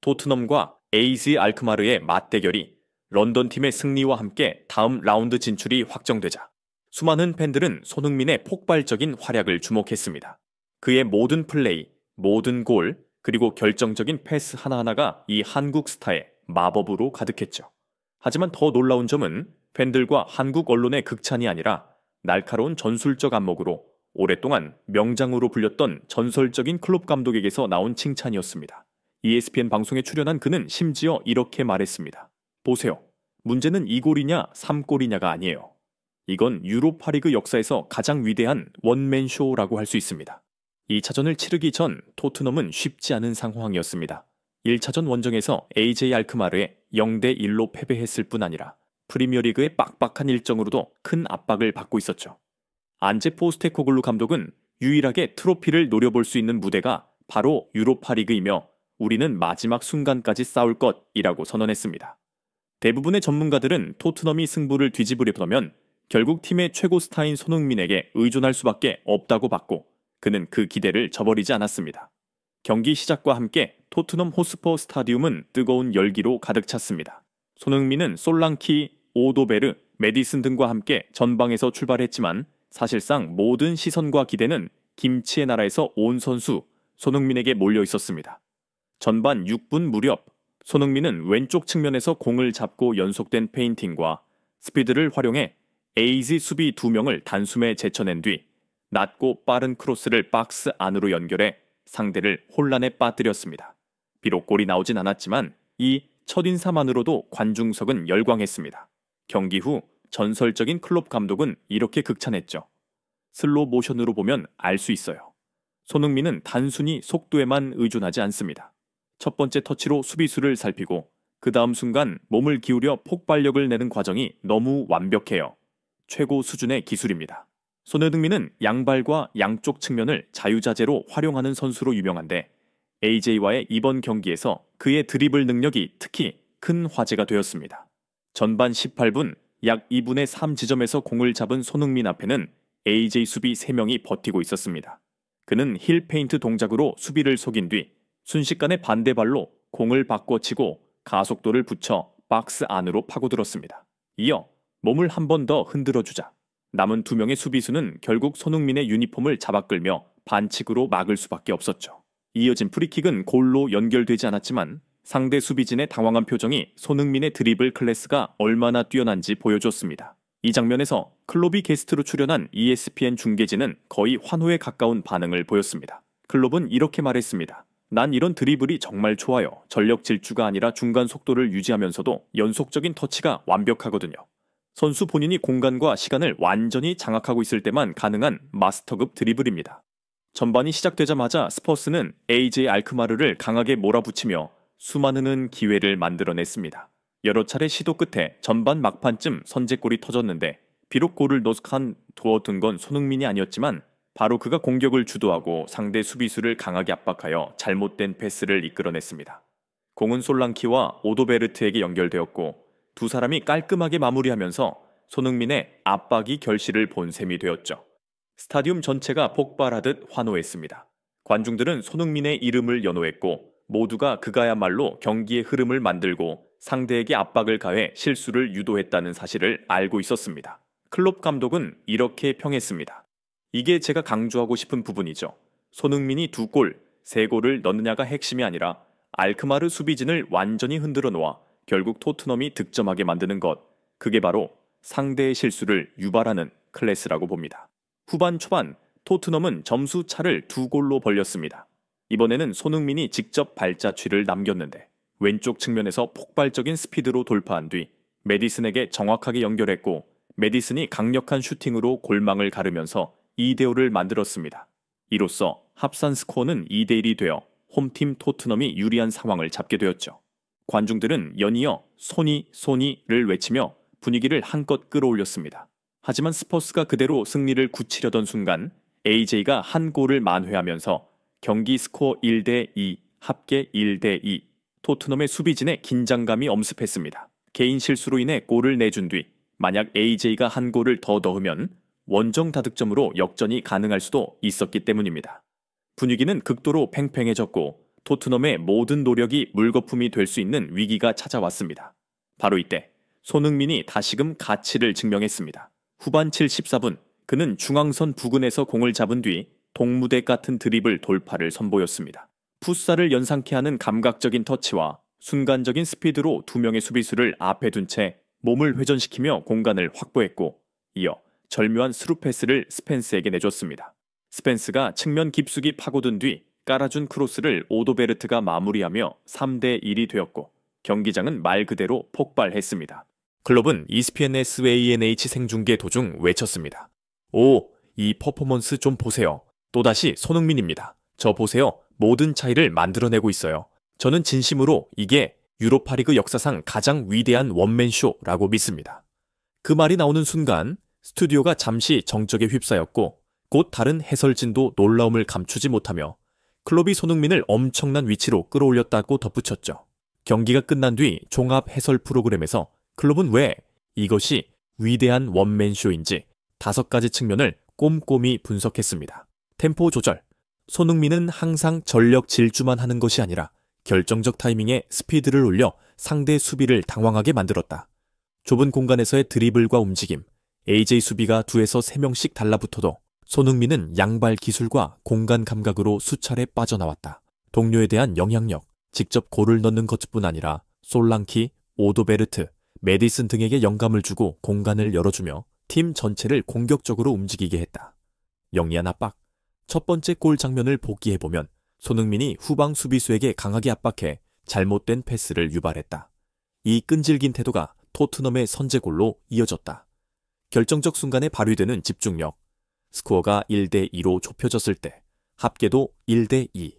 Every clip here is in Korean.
토트넘과 AZ 알크마르의 맞대결이 런던 팀의 승리와 함께 다음 라운드 진출이 확정되자 수많은 팬들은 손흥민의 폭발적인 활약을 주목했습니다. 그의 모든 플레이, 모든 골, 그리고 결정적인 패스 하나하나가 이 한국 스타의 마법으로 가득했죠. 하지만 더 놀라운 점은 팬들과 한국 언론의 극찬이 아니라 날카로운 전술적 안목으로 오랫동안 명장으로 불렸던 전설적인 클롭 감독에게서 나온 칭찬이었습니다. ESPN 방송에 출연한 그는 심지어 이렇게 말했습니다. 보세요. 문제는 2골이냐 3골이냐가 아니에요. 이건 유로파리그 역사에서 가장 위대한 원맨쇼라고 할 수 있습니다. 2차전을 치르기 전 토트넘은 쉽지 않은 상황이었습니다. 1차전 원정에서 AJ 알크마르에 0대1로 패배했을 뿐 아니라 프리미어리그의 빡빡한 일정으로도 큰 압박을 받고 있었죠. 안제 포스테코글루 감독은 유일하게 트로피를 노려볼 수 있는 무대가 바로 유로파리그이며 우리는 마지막 순간까지 싸울 것이라고 선언했습니다. 대부분의 전문가들은 토트넘이 승부를 뒤집으려면 결국 팀의 최고 스타인 손흥민에게 의존할 수밖에 없다고 봤고 그는 그 기대를 저버리지 않았습니다. 경기 시작과 함께 토트넘 호스퍼 스타디움은 뜨거운 열기로 가득 찼습니다. 손흥민은 솔랑키, 오도베르, 메디슨 등과 함께 전방에서 출발했지만 사실상 모든 시선과 기대는 김치의 나라에서 온 선수 손흥민에게 몰려 있었습니다. 전반 6분 무렵 손흥민은 왼쪽 측면에서 공을 잡고 연속된 페인팅과 스피드를 활용해 AZ 수비 2명을 단숨에 제쳐낸 뒤 낮고 빠른 크로스를 박스 안으로 연결해 상대를 혼란에 빠뜨렸습니다. 비록 골이 나오진 않았지만 이 첫인사만으로도 관중석은 열광했습니다. 경기 후 전설적인 클롭 감독은 이렇게 극찬했죠. 슬로우 모션으로 보면 알 수 있어요. 손흥민은 단순히 속도에만 의존하지 않습니다. 첫 번째 터치로 수비수를 살피고 그 다음 순간 몸을 기울여 폭발력을 내는 과정이 너무 완벽해요. 최고 수준의 기술입니다. 손흥민은 양발과 양쪽 측면을 자유자재로 활용하는 선수로 유명한데 AJ와의 이번 경기에서 그의 드리블 능력이 특히 큰 화제가 되었습니다. 전반 18분 약 2분의 3 지점에서 공을 잡은 손흥민 앞에는 AJ 수비 3명이 버티고 있었습니다. 그는 힐 페인트 동작으로 수비를 속인 뒤 순식간에 반대발로 공을 바꿔치고 가속도를 붙여 박스 안으로 파고들었습니다. 이어 몸을 한 번 더 흔들어주자 남은 2명의 수비수는 결국 손흥민의 유니폼을 잡아끌며 반칙으로 막을 수밖에 없었죠. 이어진 프리킥은 골로 연결되지 않았지만 상대 수비진의 당황한 표정이 손흥민의 드리블 클래스가 얼마나 뛰어난지 보여줬습니다. 이 장면에서 클롭이 게스트로 출연한 ESPN 중계진은 거의 환호에 가까운 반응을 보였습니다. 클롭은 이렇게 말했습니다. 난 이런 드리블이 정말 좋아요. 전력 질주가 아니라 중간 속도를 유지하면서도 연속적인 터치가 완벽하거든요. 선수 본인이 공간과 시간을 완전히 장악하고 있을 때만 가능한 마스터급 드리블입니다. 전반이 시작되자마자 스퍼스는 AJ 알크마르를 강하게 몰아붙이며 수많은 기회를 만들어냈습니다. 여러 차례 시도 끝에 전반 막판쯤 선제골이 터졌는데 비록 골을 넣어둔 건 손흥민이 아니었지만 바로 그가 공격을 주도하고 상대 수비수를 강하게 압박하여 잘못된 패스를 이끌어냈습니다. 공은 솔랑키와 오도베르트에게 연결되었고 두 사람이 깔끔하게 마무리하면서 손흥민의 압박이 결실을 본 셈이 되었죠. 스타디움 전체가 폭발하듯 환호했습니다. 관중들은 손흥민의 이름을 연호했고 모두가 그가야말로 경기의 흐름을 만들고 상대에게 압박을 가해 실수를 유도했다는 사실을 알고 있었습니다. 클롭 감독은 이렇게 평했습니다. 이게 제가 강조하고 싶은 부분이죠. 손흥민이 2골, 3골을 넣느냐가 핵심이 아니라 알크마르 수비진을 완전히 흔들어 놓아 결국 토트넘이 득점하게 만드는 것. 그게 바로 상대의 실수를 유발하는 클래스라고 봅니다. 후반 초반 토트넘은 점수 차를 2골로 벌렸습니다. 이번에는 손흥민이 직접 발자취를 남겼는데 왼쪽 측면에서 폭발적인 스피드로 돌파한 뒤 메디슨에게 정확하게 연결했고 메디슨이 강력한 슈팅으로 골망을 가르면서 2대5를 만들었습니다. 이로써 합산 스코어는 2대1이 되어 홈팀 토트넘이 유리한 상황을 잡게 되었죠. 관중들은 연이어 소니를 외치며 분위기를 한껏 끌어올렸습니다. 하지만 스퍼스가 그대로 승리를 굳히려던 순간 AJ가 한 골을 만회하면서 경기 스코어 1대2, 합계 1대2, 토트넘의 수비진에 긴장감이 엄습했습니다. 개인 실수로 인해 골을 내준 뒤 만약 AJ가 한 골을 더 넣으면 원정 다득점으로 역전이 가능할 수도 있었기 때문입니다. 분위기는 극도로 팽팽해졌고 토트넘의 모든 노력이 물거품이 될 수 있는 위기가 찾아왔습니다. 바로 이때 손흥민이 다시금 가치를 증명했습니다. 후반 74분 그는 중앙선 부근에서 공을 잡은 뒤 동무대 같은 드리블 돌파를 선보였습니다. 풋살을 연상케 하는 감각적인 터치와 순간적인 스피드로 두 명의 수비수를 앞에 둔 채 몸을 회전시키며 공간을 확보했고 이어 절묘한 스루 패스를 스펜스에게 내줬습니다. 스펜스가 측면 깊숙이 파고든 뒤 깔아준 크로스를 오도베르트가 마무리하며 3대1이 되었고 경기장은 말 그대로 폭발했습니다. 클럽은 ESPNS ANH 생중계 도중 외쳤습니다. 오, 이 퍼포먼스 좀 보세요. 또다시 손흥민입니다. 저 보세요. 모든 차이를 만들어내고 있어요. 저는 진심으로 이게 유로파리그 역사상 가장 위대한 원맨쇼라고 믿습니다. 그 말이 나오는 순간 스튜디오가 잠시 정적에 휩싸였고 곧 다른 해설진도 놀라움을 감추지 못하며 클럽이 손흥민을 엄청난 위치로 끌어올렸다고 덧붙였죠. 경기가 끝난 뒤 종합 해설 프로그램에서 클럽은 왜 이것이 위대한 원맨쇼인지 5가지 측면을 꼼꼼히 분석했습니다. 템포 조절. 손흥민은 항상 전력 질주만 하는 것이 아니라 결정적 타이밍에 스피드를 올려 상대 수비를 당황하게 만들었다. 좁은 공간에서의 드리블과 움직임, AJ 수비가 2에서 3명씩 달라붙어도 손흥민은 양발 기술과 공간 감각으로 수차례 빠져나왔다. 동료에 대한 영향력, 직접 골을 넣는 것뿐 아니라 솔랑키, 오도베르트, 메디슨 등에게 영감을 주고 공간을 열어주며 팀 전체를 공격적으로 움직이게 했다. 영리한 압박. 첫 번째 골 장면을 복기해보면 손흥민이 후방 수비수에게 강하게 압박해 잘못된 패스를 유발했다. 이 끈질긴 태도가 토트넘의 선제골로 이어졌다. 결정적 순간에 발휘되는 집중력. 스코어가 1대2로 좁혀졌을 때 합계도 1대2.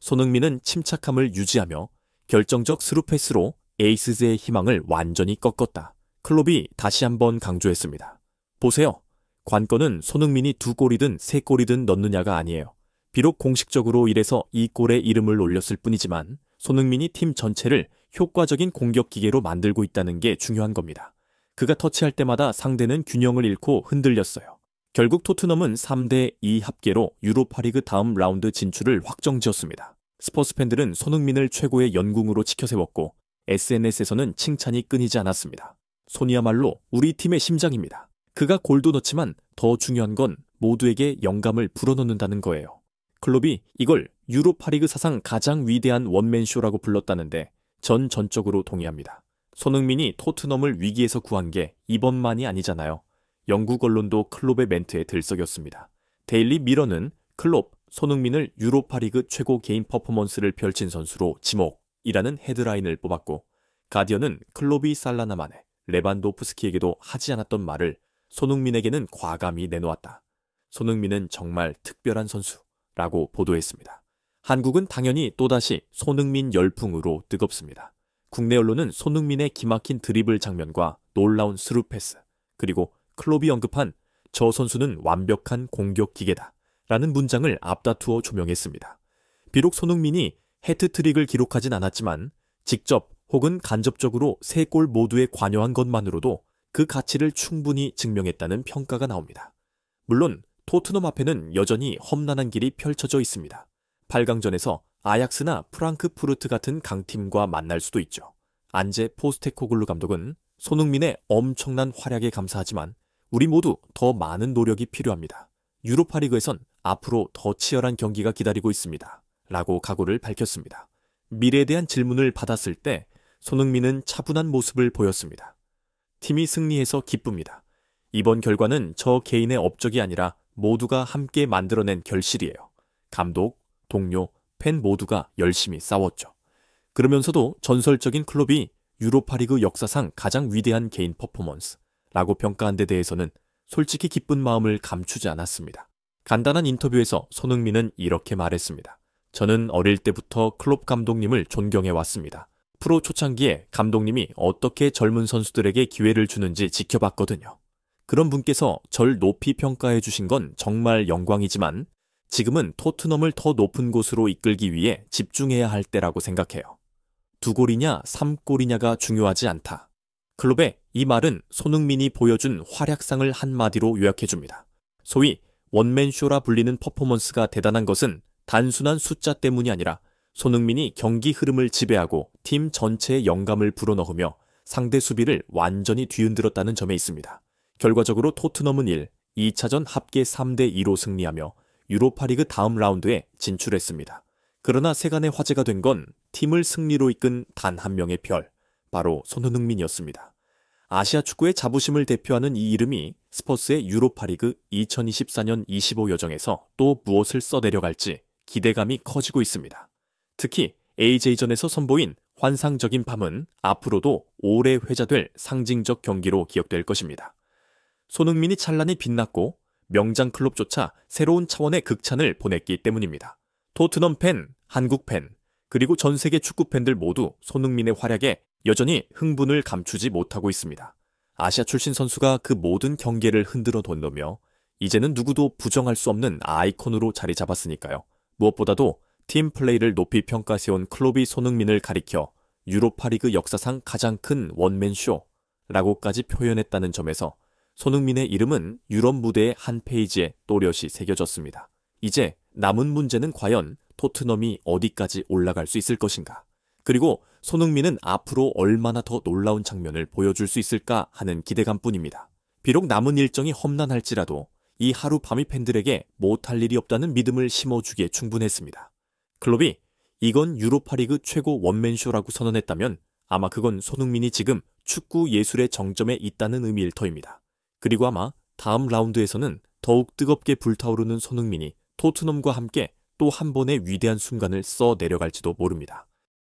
손흥민은 침착함을 유지하며 결정적 스루 패스로 에이스즈의 희망을 완전히 꺾었다. 클롭이 다시 한번 강조했습니다. 보세요. 관건은 손흥민이 2골이든 3골이든 넣느냐가 아니에요. 비록 공식적으로 이래서 이 골에 이름을 올렸을 뿐이지만 손흥민이 팀 전체를 효과적인 공격 기계로 만들고 있다는 게 중요한 겁니다. 그가 터치할 때마다 상대는 균형을 잃고 흔들렸어요. 결국 토트넘은 3대2 합계로 유로파리그 다음 라운드 진출을 확정지었습니다. 스퍼스 팬들은 손흥민을 최고의 연궁으로 치켜세웠고 SNS에서는 칭찬이 끊이지 않았습니다. 손이야말로 우리 팀의 심장입니다. 그가 골도 넣지만 더 중요한 건 모두에게 영감을 불어넣는다는 거예요. 클롭이 이걸 유로파리그 사상 가장 위대한 원맨쇼라고 불렀다는데 전 전적으로 동의합니다. 손흥민이 토트넘을 위기에서 구한 게 이번만이 아니잖아요. 영국 언론도 클롭의 멘트에 들썩였습니다. 데일리 미러는 클롭, 손흥민을 유로파리그 최고 개인 퍼포먼스를 펼친 선수로 지목이라는 헤드라인을 뽑았고 가디언은 클롭이 살라나만에 레반도프스키에게도 하지 않았던 말을 손흥민에게는 과감히 내놓았다. 손흥민은 정말 특별한 선수라고 보도했습니다. 한국은 당연히 또다시 손흥민 열풍으로 뜨겁습니다. 국내 언론은 손흥민의 기막힌 드리블 장면과 놀라운 스루 패스, 그리고 클롭이 언급한 저 선수는 완벽한 공격 기계다 라는 문장을 앞다투어 조명했습니다. 비록 손흥민이 해트트릭을 기록하진 않았지만 직접 혹은 간접적으로 3골 모두에 관여한 것만으로도 그 가치를 충분히 증명했다는 평가가 나옵니다. 물론 토트넘 앞에는 여전히 험난한 길이 펼쳐져 있습니다. 8강전에서 아약스나 프랑크푸르트 같은 강팀과 만날 수도 있죠. 안제 포스테코글루 감독은 손흥민의 엄청난 활약에 감사하지만 우리 모두 더 많은 노력이 필요합니다. 유로파리그에선 앞으로 더 치열한 경기가 기다리고 있습니다. 라고 각오를 밝혔습니다. 미래에 대한 질문을 받았을 때 손흥민은 차분한 모습을 보였습니다. 팀이 승리해서 기쁩니다. 이번 결과는 저 개인의 업적이 아니라 모두가 함께 만들어낸 결실이에요. 감독, 동료, 팬 모두가 열심히 싸웠죠. 그러면서도 전설적인 클롭이 유로파리그 역사상 가장 위대한 개인 퍼포먼스라고 평가한 데 대해서는 솔직히 기쁜 마음을 감추지 않았습니다. 간단한 인터뷰에서 손흥민은 이렇게 말했습니다. 저는 어릴 때부터 클롭 감독님을 존경해 왔습니다. 프로 초창기에 감독님이 어떻게 젊은 선수들에게 기회를 주는지 지켜봤거든요. 그런 분께서 절 높이 평가해 주신 건 정말 영광이지만 지금은 토트넘을 더 높은 곳으로 이끌기 위해 집중해야 할 때라고 생각해요. 2골이냐 3골이냐가 중요하지 않다. 클롭의 이 말은 손흥민이 보여준 활약상을 한마디로 요약해줍니다. 소위 원맨쇼라 불리는 퍼포먼스가 대단한 것은 단순한 숫자 때문이 아니라 손흥민이 경기 흐름을 지배하고 팀 전체의 영감을 불어넣으며 상대 수비를 완전히 뒤흔들었다는 점에 있습니다. 결과적으로 토트넘은 2차전 합계 3대2로 승리하며 유로파리그 다음 라운드에 진출했습니다. 그러나 세간의 화제가 된 건 팀을 승리로 이끈 단 한 명의 별, 바로 손흥민이었습니다. 아시아 축구의 자부심을 대표하는 이 이름이 스퍼스의 유로파리그 2024년 25 여정에서 또 무엇을 써내려갈지 기대감이 커지고 있습니다. 특히 AJ전에서 선보인 환상적인 밤은 앞으로도 오래 회자될 상징적 경기로 기억될 것입니다. 손흥민이 찬란히 빛났고 명장 클럽조차 새로운 차원의 극찬을 보냈기 때문입니다. 토트넘 팬, 한국 팬, 그리고 전 세계 축구 팬들 모두 손흥민의 활약에 여전히 흥분을 감추지 못하고 있습니다. 아시아 출신 선수가 그 모든 경계를 흔들어 뒀으며 이제는 누구도 부정할 수 없는 아이콘으로 자리 잡았으니까요. 무엇보다도 팀 플레이를 높이 평가세운 클롭이 손흥민을 가리켜 유로파리그 역사상 가장 큰 원맨쇼라고까지 표현했다는 점에서 손흥민의 이름은 유럽 무대의 한 페이지에 또렷이 새겨졌습니다. 이제 남은 문제는 과연 토트넘이 어디까지 올라갈 수 있을 것인가? 그리고 손흥민은 앞으로 얼마나 더 놀라운 장면을 보여줄 수 있을까 하는 기대감뿐입니다. 비록 남은 일정이 험난할지라도 이 하룻밤이 팬들에게 못할 일이 없다는 믿음을 심어주기에 충분했습니다. 클롭이 이건 유로파리그 최고 원맨쇼라고 선언했다면 아마 그건 손흥민이 지금 축구 예술의 정점에 있다는 의미일 터입니다. 그리고 아마 다음 라운드에서는 더욱 뜨겁게 불타오르는 손흥민이 토트넘과 함께 또 한 번의 위대한 순간을 써 내려갈지도 모릅니다.